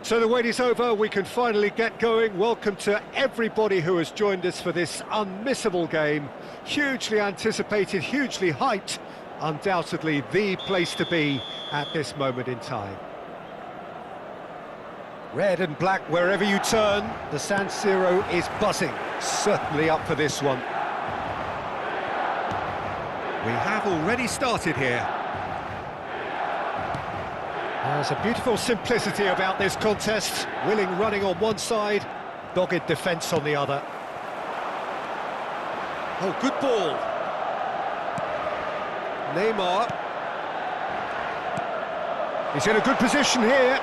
So the wait is over, we can finally get going. Welcome to everybody who has joined us for this unmissable game. Hugely anticipated, hugely hyped, undoubtedly the place to be at this moment in time. Red and black wherever you turn, the San Siro is buzzing. Certainly up for this one. We have already started here. There's a beautiful simplicity about this contest. Willing running on one side, dogged defence on the other. Oh, good ball. Neymar. He's in a good position here.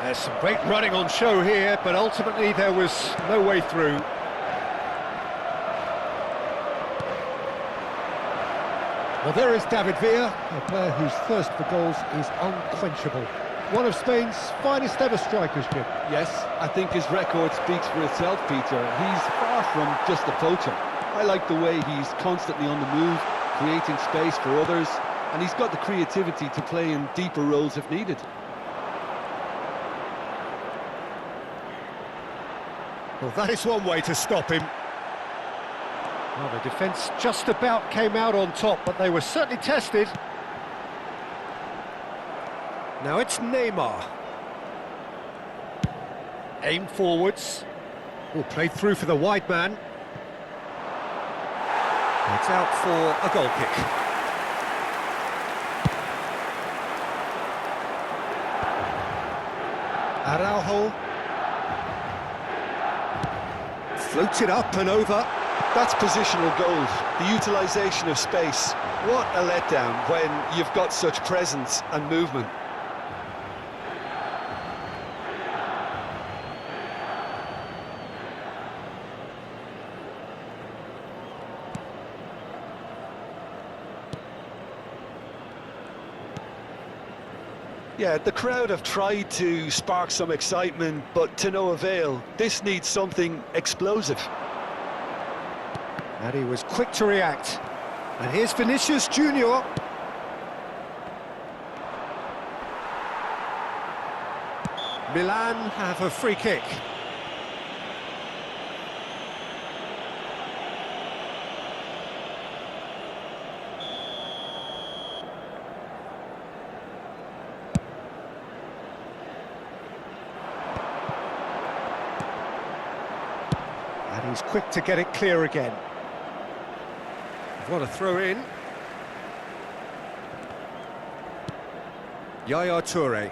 There's some great running on show here, but ultimately there was no way through. Well, there is David Villa, a player whose thirst for goals is unquenchable. One of Spain's finest ever strikers, Jim. Yes, I think his record speaks for itself, Peter. He's far from just a poacher. I like the way he's constantly on the move, creating space for others, and he's got the creativity to play in deeper roles if needed. Well, that is one way to stop him. Well, the defence just about came out on top, but they were certainly tested. Now it's Neymar. Aimed forwards. Oh, played through for the wide man. It's out for a goal kick. Araujo. Floats it up and over. That's positional goals, the utilisation of space. What a letdown when you've got such presence and movement. Yeah, the crowd have tried to spark some excitement, but to no avail. This needs something explosive. And he was quick to react. And here's Vinicius Junior. Milan have a free kick. And he's quick to get it clear again. What a throw in. Yaya Toure.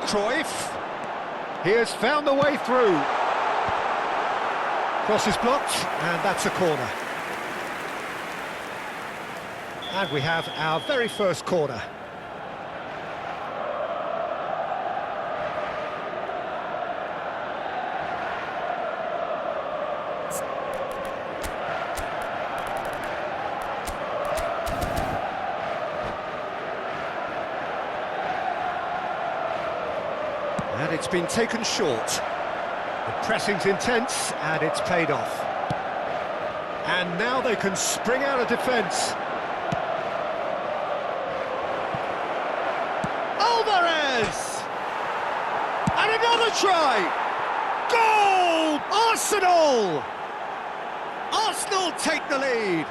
Cruyff. He has found the way through. Cross is blocked, and that's a corner. And we have our very first corner. And it's been taken short. The pressing's intense, and it's paid off. And now they can spring out of defence. Alvarez! And another try! Goal! Arsenal! Arsenal take the lead.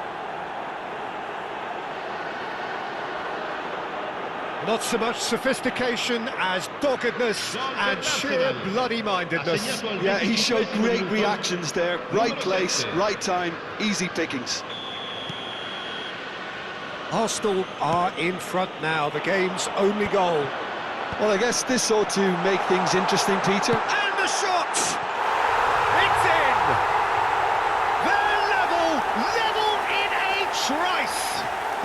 Not so much sophistication as doggedness and sheer bloody-mindedness. Yeah, he showed great reactions there. Right place, right time, easy pickings. Arsenal are in front now, the game's only goal. Well, I guess this ought to make things interesting, Peter. And the shot! It's in! They're level in a trice!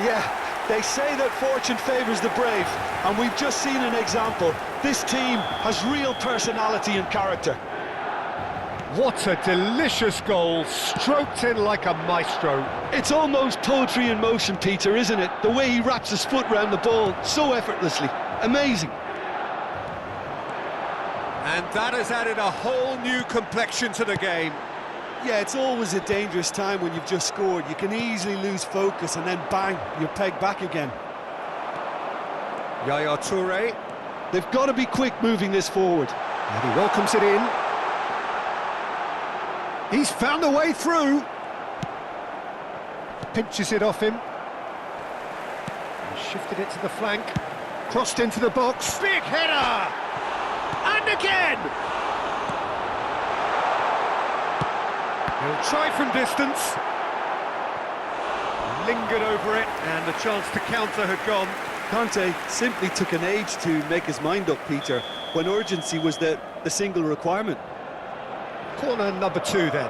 Yeah. They say that fortune favours the brave, and we've just seen an example. This team has real personality and character. What a delicious goal, stroked in like a maestro. It's almost poetry in motion, Peter, isn't it? The way he wraps his foot round the ball so effortlessly. Amazing. And that has added a whole new complexion to the game. Yeah, it's always a dangerous time when you've just scored. You can easily lose focus and then bang, you're pegged back again. Yaya Toure. They've got to be quick moving this forward. And he welcomes it in. He's found a way through. Pinches it off him. He shifted it to the flank. Crossed into the box. Big header! And again! He'll try from distance. Lingered over it, and the chance to counter had gone. Conte simply took an age to make his mind up, Peter, when urgency was the single requirement. Corner number 2 then.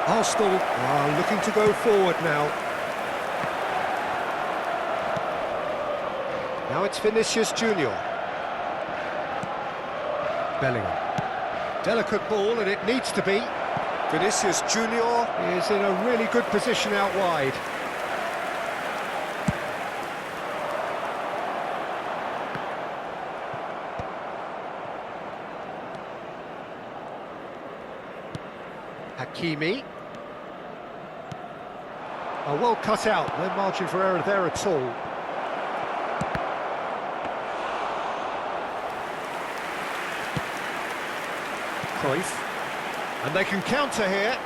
Arsenal are looking to go forward now. Now it's Vinicius Junior. Bellingham. Delicate ball, and it needs to be. Vinicius Junior is in a really good position out wide. Hakimi. Oh, well cut out, no margin for error there at all. Cruyff. And they can counter here.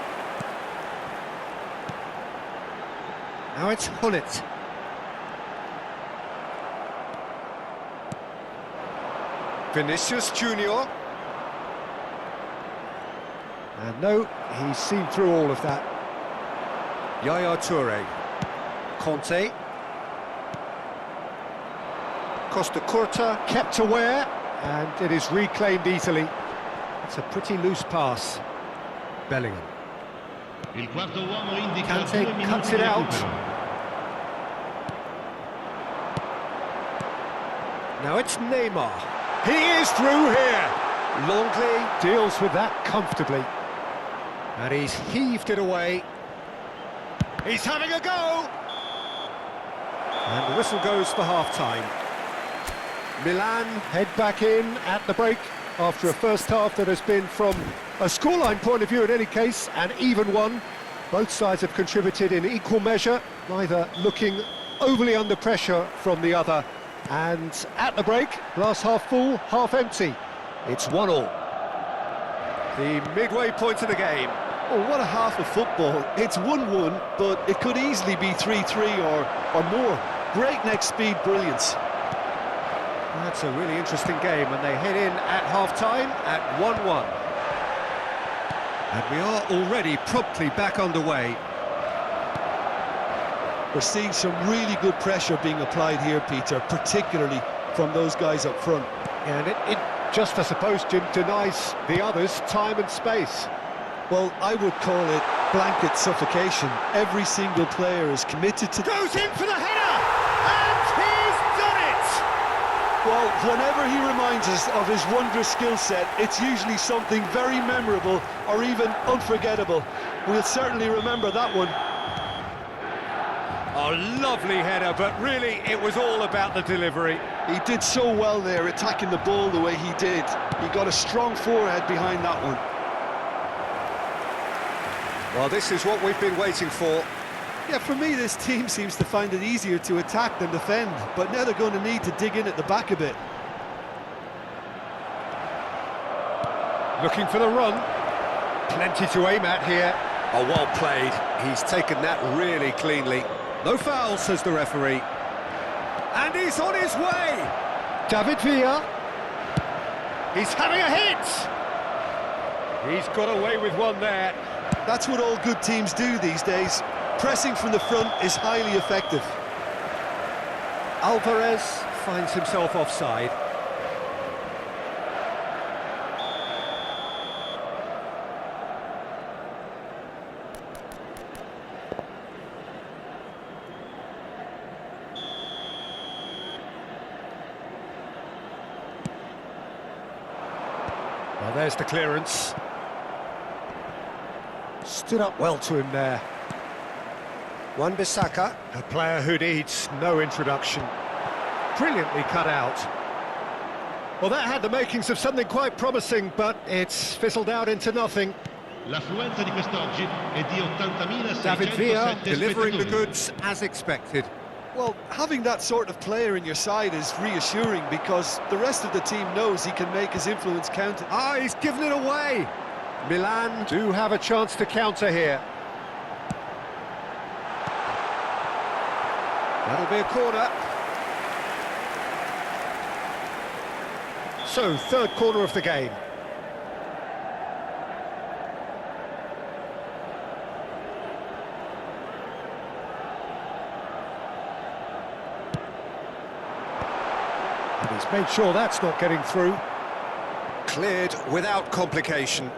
Now it's Hullet. Vinicius Junior. And no, he's seen through all of that. Yaya Toure. Conte. Costa Curta kept aware, and it is reclaimed easily. It's a pretty loose pass. Bellingham. Kante cuts it out. Now it's Neymar. He is through here. Longley deals with that comfortably. And he's heaved it away. He's having a go! And the whistle goes for half-time. Milan head back in at the break after a first half that has been, from a scoreline point of view in any case, an even one. Both sides have contributed in equal measure, neither looking overly under pressure from the other. And at the break, glass half full, half empty. It's 1-1. The midway point of the game. Oh, what a half of football. It's 1-1, but it could easily be 3-3 or more. Breakneck speed brilliance. That's a really interesting game, and they head in at half-time at 1-1. And we are already promptly back underway. We're seeing some really good pressure being applied here, Peter, particularly from those guys up front. And it just, I suppose, Jim, denies the others time and space. Well, I would call it blanket suffocation. Every single player is committed to... Goes in for the header! And he's done it! Well, whenever he reminds us of his wondrous skill set, it's usually something very memorable or even unforgettable. We'll certainly remember that one. Oh, lovely header, but really it was all about the delivery. He did so well there, attacking the ball the way he did. He got a strong forehead behind that one. Well, this is what we've been waiting for. Yeah, for me, this team seems to find it easier to attack than defend, but now they're going to need to dig in at the back a bit. Looking for the run. Plenty to aim at here. Oh, well played. He's taken that really cleanly. No foul, says the referee. And he's on his way. David Villa. He's having a hit. He's got away with one there. That's what all good teams do these days. Pressing from the front is highly effective. Alvarez finds himself offside. Well, there's the clearance. Stood up well to him there. Wan-Bissaka, a player who needs no introduction. Brilliantly cut out. Well, that had the makings of something quite promising, but it's fizzled out into nothing. L'affluenza di quest'oggi è di 80.607 David Villa delivering the spettatori. goods as expected. Well, having that sort of player in your side is reassuring because the rest of the team knows he can make his influence count. Ah, he's given it away. Milan do have a chance to counter here. That'll be a corner. So, third corner of the game. And he's made sure that's not getting through. Cleared without complication.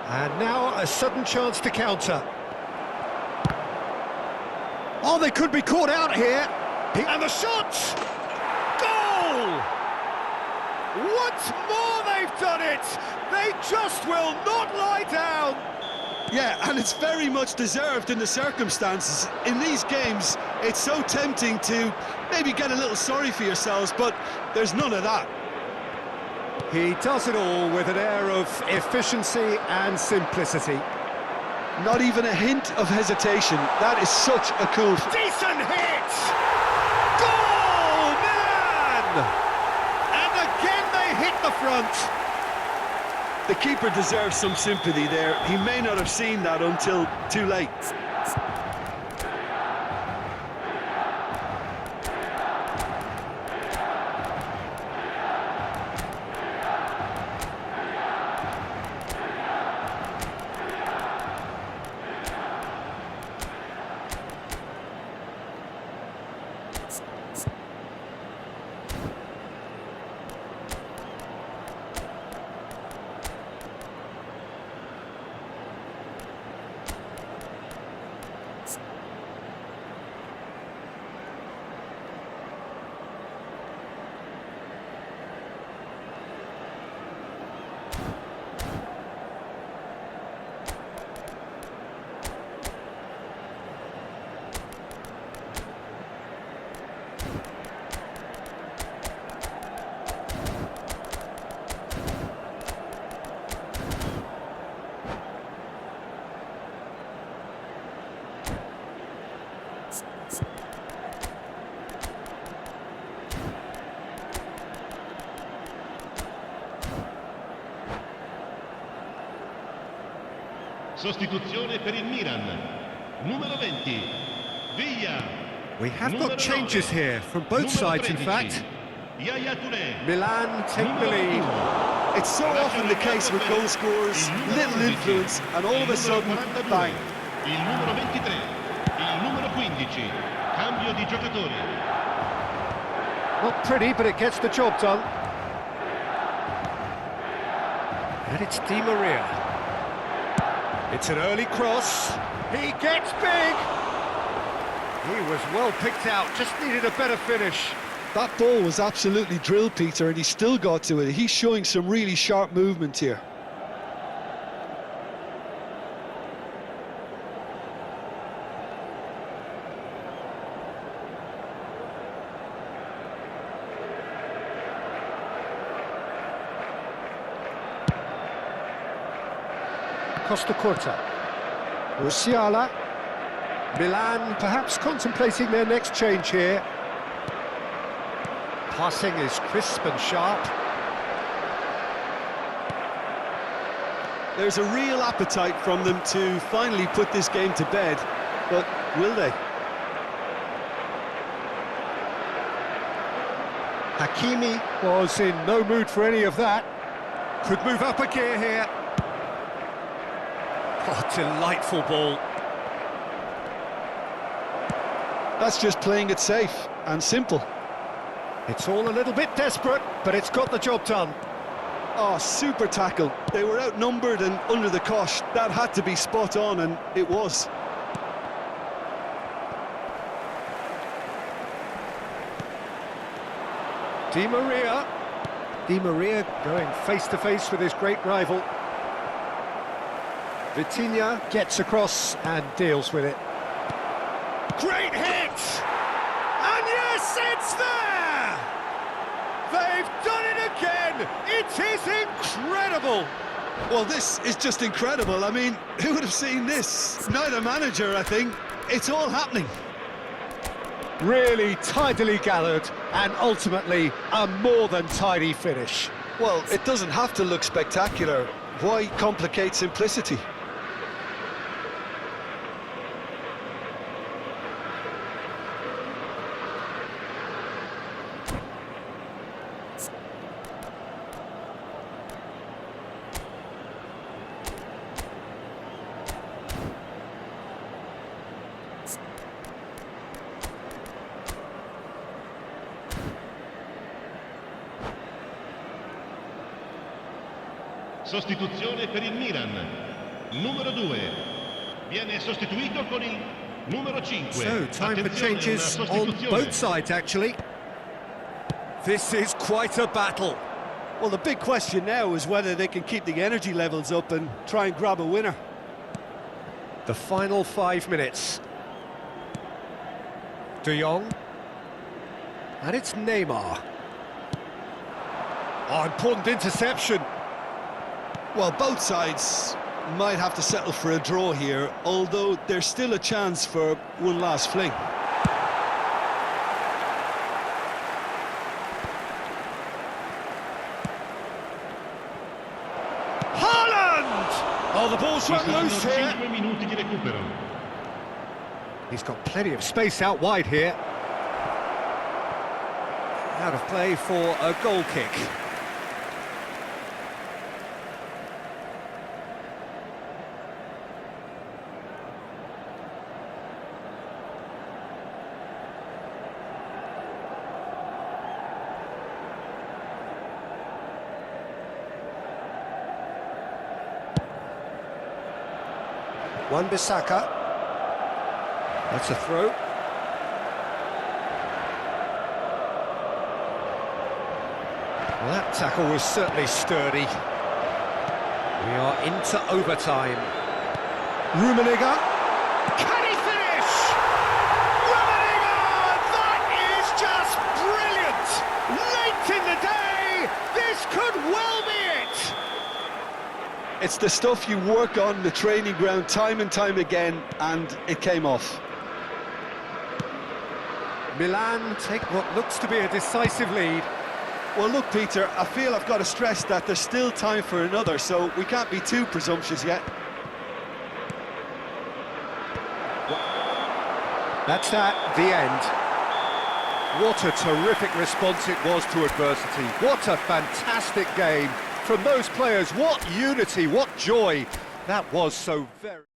And now a sudden chance to counter. Oh, they could be caught out here. And the shot! Goal! Once more they've done it! They just will not lie down! Yeah, and it's very much deserved in the circumstances. In these games, it's so tempting to maybe get a little sorry for yourselves, but there's none of that. He does it all with an air of efficiency and simplicity. Not even a hint of hesitation. That is such a cool... Decent hit! Goal, Milan! And again they hit the front. The keeper deserves some sympathy there. He may not have seen that until too late. Sostituzione per il Milan. Numero 20. Villa. We have Numero got changes 9. here from both Numero sides, in 13. fact. Yaya Touré. Milan take the Numero lead. 21. It's so often the case with goal scorers, little influence, and all of a sudden, bang. Il numero 23. Il numero 15. Cambio di giocatori. Not pretty, but it gets the job done. And it's Di Maria. It's an early cross. He gets big. He was well picked out, just needed a better finish. That ball was absolutely drilled, Peter, and he still got to it. He's showing some really sharp movement here. Costa Curta. Musiala. Milan perhaps contemplating their next change here. Passing is crisp and sharp. There's a real appetite from them to finally put this game to bed, but will they? Hakimi was in no mood for any of that. Could move up a gear here. Oh, delightful ball. That's just playing it safe and simple. It's all a little bit desperate, but it's got the job done. Oh, super tackle. They were outnumbered and under the cosh. That had to be spot on, and it was. Di Maria. Di Maria going face-to-face with his great rival. Vitinha gets across and deals with it. Great hit! And yes, it's there! They've done it again! It is incredible! Well, this is just incredible. I mean, who would have seen this? Neither manager, I think. It's all happening. Really tidily gathered, and ultimately a more than tidy finish. Well, it doesn't have to look spectacular. Why complicate simplicity? Sostituzione per il Milan. Numero 2. Viene sostituito con il numero 5. So, time for Attenzione, changes una on sostituzione. both sides, actually. This is quite a battle. Well, the big question now is whether they can keep the energy levels up and try and grab a winner. The final 5 minutes. De Jong. And it's Neymar. Oh, important interception. Well, both sides might have to settle for a draw here, although there's still a chance for one last fling. Haaland! Oh, the ball's Ci run saranno loose here. 5 minuti di recupero. He's got plenty of space out wide here. Out of play for a goal kick. Wan-Bissaka. That's a throw. Well, that tackle was certainly sturdy. We are into overtime. Rummenigge. Can he finish? Rummenigge! That is just brilliant! Late in the day, this could well be it! It's the stuff you work on the training ground time and time again, and it came off. Milan take what looks to be a decisive lead. Well, look, Peter, I feel I've got to stress that there's still time for another, so we can't be too presumptuous yet. That's that, the end. What a terrific response it was to adversity. What a fantastic game from those players. What unity, what joy. That was so very...